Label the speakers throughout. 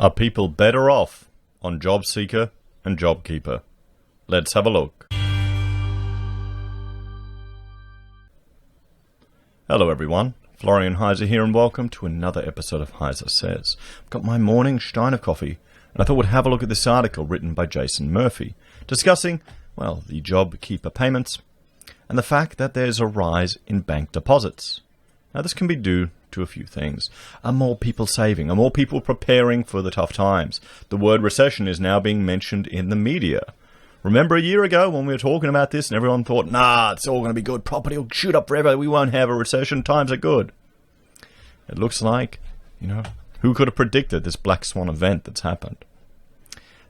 Speaker 1: Are people better off on Jobseeker and Jobkeeper? Let's have a look. Hello everyone, Florian.heise here and welcome to another episode of HeiseSays. I've got my morning stein of coffee and I thought we'd have a look at this article written by Jason Murphy discussing, well, the Jobkeeper payments and the fact that there's a rise in bank deposits. Now this can be due to a few things. Are more people saving? Are more people preparing for the tough times? The word recession is now being mentioned in the media. Remember a year ago when we were talking about this and everyone thought, nah, it's all going to be good. Property will shoot up forever. We won't have a recession. Times are good. It looks like, who could have predicted this black swan event that's happened?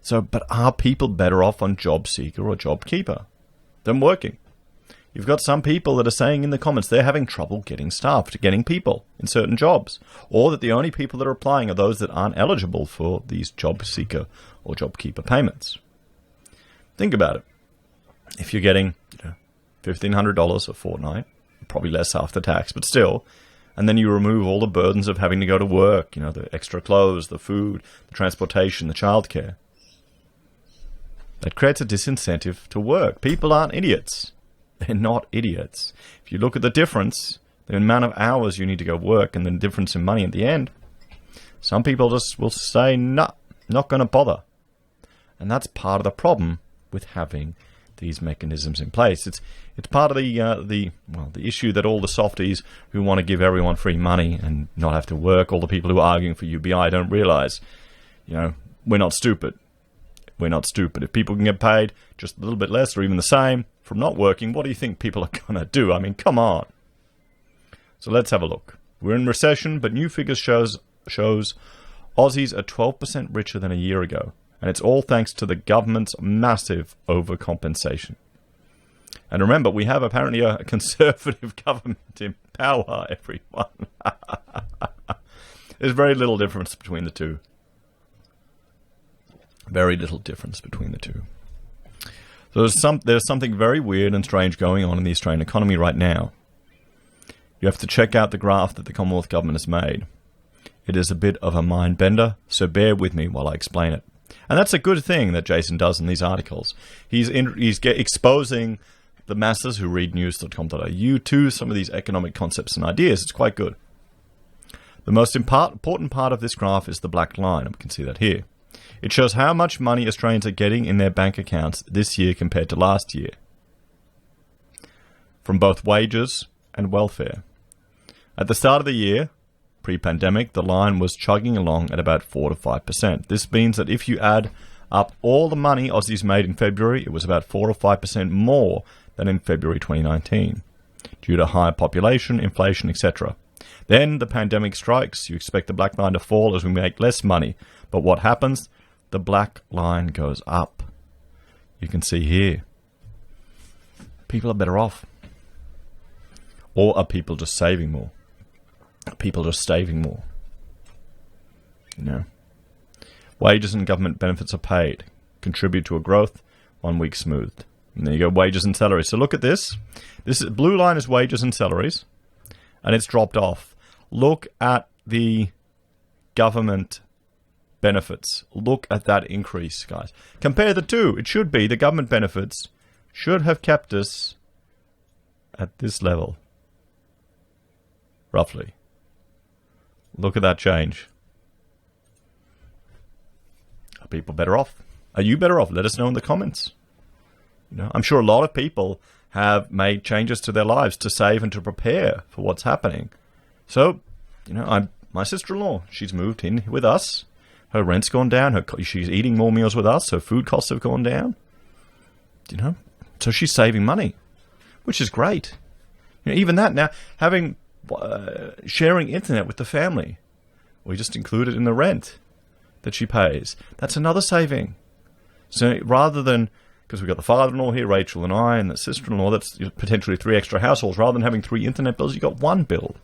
Speaker 1: So, but are people better off on Jobseeker or Jobkeeper than working? You've got some people that are saying in the comments they're having trouble getting staff, getting people in certain jobs, or that the only people that are applying are those that aren't eligible for these Jobseeker or Jobkeeper payments. Think about it. If you're getting $1,500 a fortnight, probably less after tax, but still, and then you remove all the burdens of having to go to work, the extra clothes, the food, the transportation, the childcare, that creates a disincentive to work. People aren't idiots. They're not idiots. If you look at the difference, the amount of hours you need to go work and the difference in money at the end, some people just will say, no, not going to bother. And that's part of the problem with having these mechanisms in place. It's part of the issue that all the softies who want to give everyone free money and not have to work, all the people who are arguing for UBI don't realize, we're not stupid. We're not stupid. If people can get paid just a little bit less or even the same from not working, what do you think people are going to do? I mean, come on. So let's have a look. We're in recession, but new figures shows Aussies are 12% richer than a year ago. And it's all thanks to the government's massive overcompensation. And remember, we have apparently a conservative government in power, everyone. There's very little difference between the two. Very little difference between the two. So there's something very weird and strange going on in the Australian economy right now. You have to check out the graph that the Commonwealth Government has made. It is a bit of a mind bender, so bear with me while I explain it. And that's a good thing that Jason does in these articles. He's exposing the masses who read news.com.au to some of these economic concepts and ideas. It's quite good. The most important part of this graph is the black line, and we can see that here. It shows how much money Australians are getting in their bank accounts this year compared to last year, from both wages and welfare. At the start of the year, pre-pandemic, the line was chugging along at about 4 to 5%. This means that if you add up all the money Aussies made in February, it was about 4 to 5% more than in February 2019, due to higher population, inflation, etc. Then the pandemic strikes. You expect the black line to fall as we make less money. But what happens? The black line goes up. You can see here. People are better off. Or are people just saving more? Are people just saving more? Wages and government benefits are paid. Contribute to a growth. 1 week smoothed. And there you go, wages and salaries. So look at this. Blue line is wages and salaries. And it's dropped off. Look at the government benefits. Look at that increase, guys. Compare the two. It should be the government benefits should have kept us at this level. Roughly. Look at that change. Are people better off? Are you better off? Let us know in the comments. I'm sure a lot of people have made changes to their lives to save and to prepare for what's happening. So, my sister-in-law, she's moved in with us. Her rent's gone down. She's eating more meals with us. Her food costs have gone down. So she's saving money, which is great. Even that now, having sharing internet with the family, we just include it in the rent that she pays. That's another saving. So rather than, because we've got the father-in-law here, Rachel and I, and the sister-in-law, that's potentially 3 extra households. Rather than having 3 internet bills, you've got 1 bill.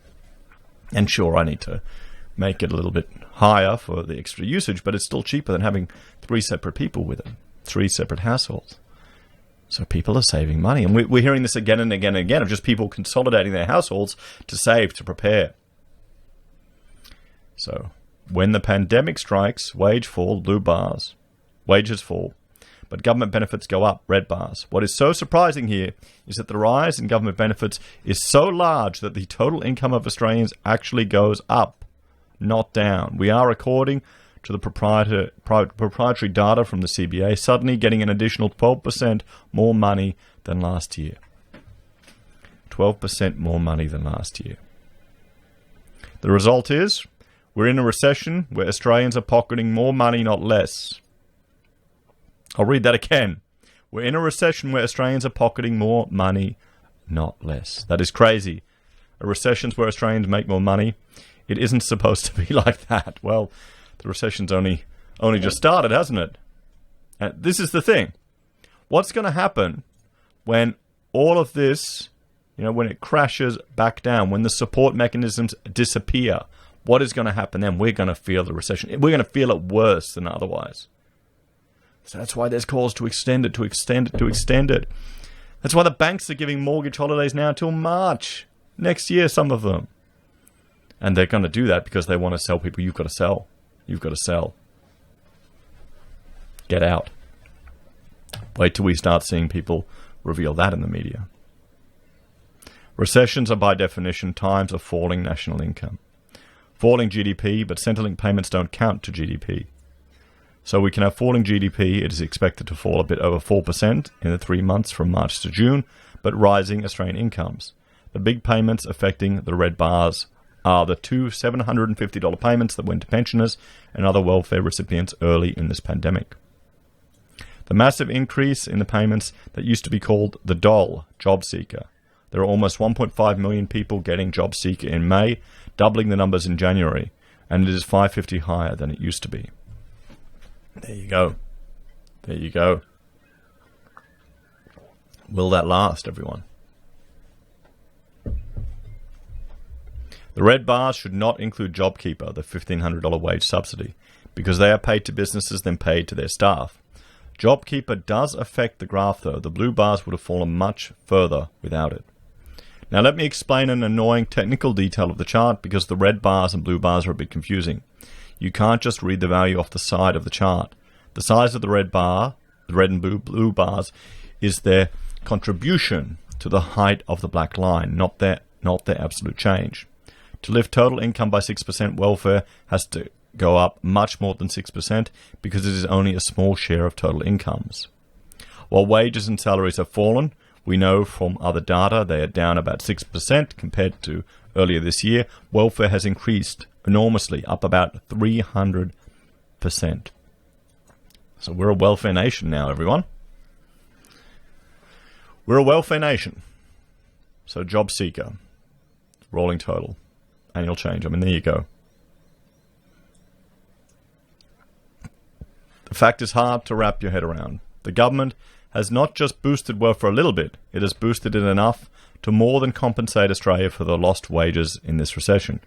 Speaker 1: And sure, I need to make it a little bit higher for the extra usage, but it's still cheaper than having 3 separate people with it, 3 separate households. So people are saving money. And we're hearing this again and again and again of just people consolidating their households to save, to prepare. So When the pandemic strikes, wage fall, blue bars. Wages fall. But government benefits go up, red bars. What is so surprising here is that the rise in government benefits is so large that the total income of Australians actually goes up, not down. We are, according to the proprietary data from the CBA, suddenly getting an additional 12% more money than last year. 12% more money than last year. The result is, we're in a recession where Australians are pocketing more money, not less. I'll read that again. We're in a recession where Australians are pocketing more money, not less. That is crazy. A recession's where Australians make more money. It isn't supposed to be like that. Well, the recession's only just started, hasn't it? And this is the thing. What's going to happen when all of this, when it crashes back down, when the support mechanisms disappear? What is going to happen then? We're going to feel the recession. We're going to feel it worse than otherwise. So that's why there's calls to extend it. That's why the banks are giving mortgage holidays now till March next year, some of them. And they're going to do that because they want to sell people. You've got to sell. You've got to sell. Get out. Wait till we start seeing people reveal that in the media. Recessions are by definition times of falling national income. Falling GDP, but Centrelink payments don't count to GDP. So we can have falling GDP. It is expected to fall a bit over 4% in the 3 months from March to June, but rising Australian incomes. The big payments affecting the red bars are the two $750 payments that went to pensioners and other welfare recipients early in this pandemic. The massive increase in the payments that used to be called the DOL, Jobseeker. There are almost 1.5 million people getting Jobseeker in May, doubling the numbers in January, and it is 550 higher than it used to be. There you go. There you go. Will that last, everyone? The red bars should not include Jobkeeper, the $1,500 wage subsidy, because they are paid to businesses then paid to their staff. Jobkeeper does affect the graph, though. The blue bars would have fallen much further without it. Now let me explain an annoying technical detail of the chart, because the red bars and blue bars are a bit confusing. You can't just read the value off the side of the chart. The size of the red bar, the red and blue bars, is their contribution to the height of the black line, not their absolute change. To lift total income by 6%, welfare has to go up much more than 6% because it is only a small share of total incomes. While wages and salaries have fallen, we know from other data they are down about 6% compared to earlier this year. Welfare has increased enormously, up about 300%. So we're a welfare nation now, everyone. We're a welfare nation. So Jobseeker, rolling total, annual change. There you go. The fact is hard to wrap your head around. The government has not just boosted welfare a little bit, it has boosted it enough to more than compensate Australia for the lost wages in this recession.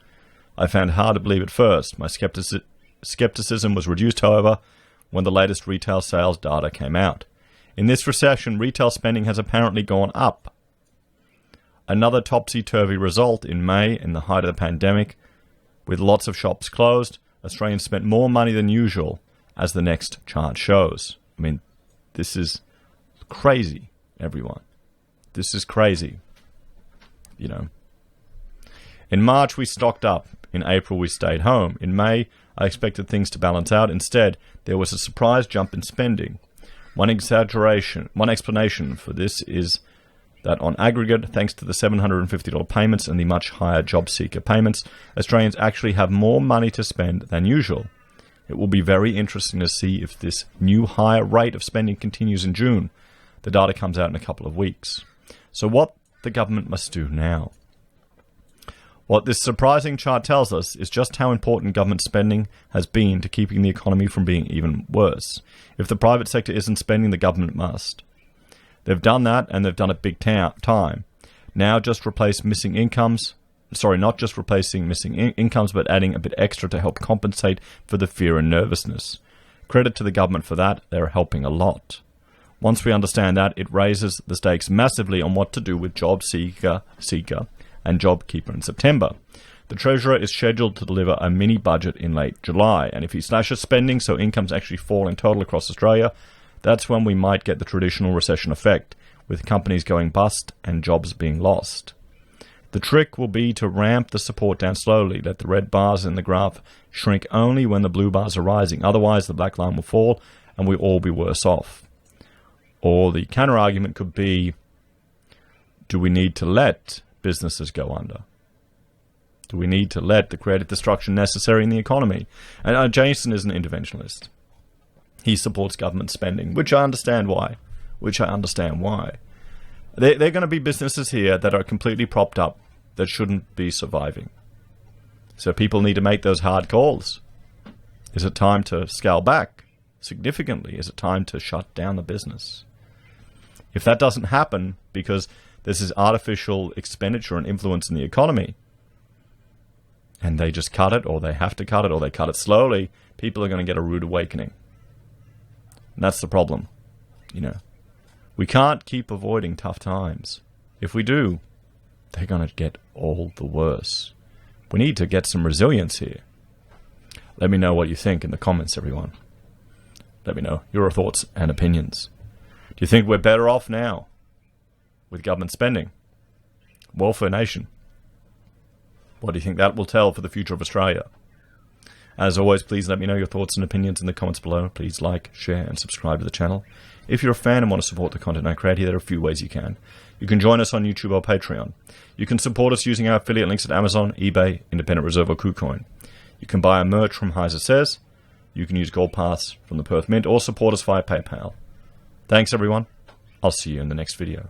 Speaker 1: I found it hard to believe at first. My skepticism was reduced, however, when the latest retail sales data came out. In this recession, retail spending has apparently gone up. Another topsy-turvy result in May, in the height of the pandemic, with lots of shops closed, Australians spent more money than usual, as the next chart shows. This is crazy, everyone. This is crazy. In March, we stocked up. In April, we stayed home. In May, I expected things to balance out. Instead, there was a surprise jump in spending. One explanation for this is that on aggregate, thanks to the $750 payments and the much higher Jobseeker payments, Australians actually have more money to spend than usual. It will be very interesting to see if this new higher rate of spending continues in June. The data comes out in a couple of weeks. So what the government must do now? What this surprising chart tells us is just how important government spending has been to keeping the economy from being even worse. If the private sector isn't spending, the government must. They've done that, and they've done it big time. Now just replace missing incomes. Not just replacing missing incomes, but adding a bit extra to help compensate for the fear and nervousness. Credit to the government for that. They're helping a lot. Once we understand that, it raises the stakes massively on what to do with Jobseeker and Jobkeeper in September. The Treasurer is scheduled to deliver a mini-budget in late July, and if he slashes spending so incomes actually fall in total across Australia, that's when we might get the traditional recession effect, with companies going bust and jobs being lost. The trick will be to ramp the support down slowly, let the red bars in the graph shrink only when the blue bars are rising, otherwise the black line will fall and we'll all be worse off. Or the counter-argument could be, do we need to let businesses go under? Do we need to let the creative destruction necessary in the economy? And Jason is an interventionist. He supports government spending, which I understand why. There are going to be businesses here that are completely propped up that shouldn't be surviving. So people need to make those hard calls. Is it time to scale back significantly? Is it time to shut down the business? If that doesn't happen because this is artificial expenditure and influence in the economy, and they just cut it, or they have to cut it, or they cut it slowly, people are going to get a rude awakening. And that's the problem. We can't keep avoiding tough times. If we do, they're going to get all the worse. We need to get some resilience here. Let me know what you think in the comments, everyone. Let me know your thoughts and opinions. Do you think we're better off now with government spending? Welfare nation. What do you think that will tell for the future of Australia? As always, please let me know your thoughts and opinions in the comments below. Please like, share, and subscribe to the channel. If you're a fan and want to support the content I create here, there are a few ways you can. You can join us on YouTube or Patreon. You can support us using our affiliate links at Amazon, eBay, Independent Reserve, or Kucoin. You can buy our merch from HeiseSays. You can use Gold Pass from the Perth Mint, or support us via PayPal. Thanks, everyone. I'll see you in the next video.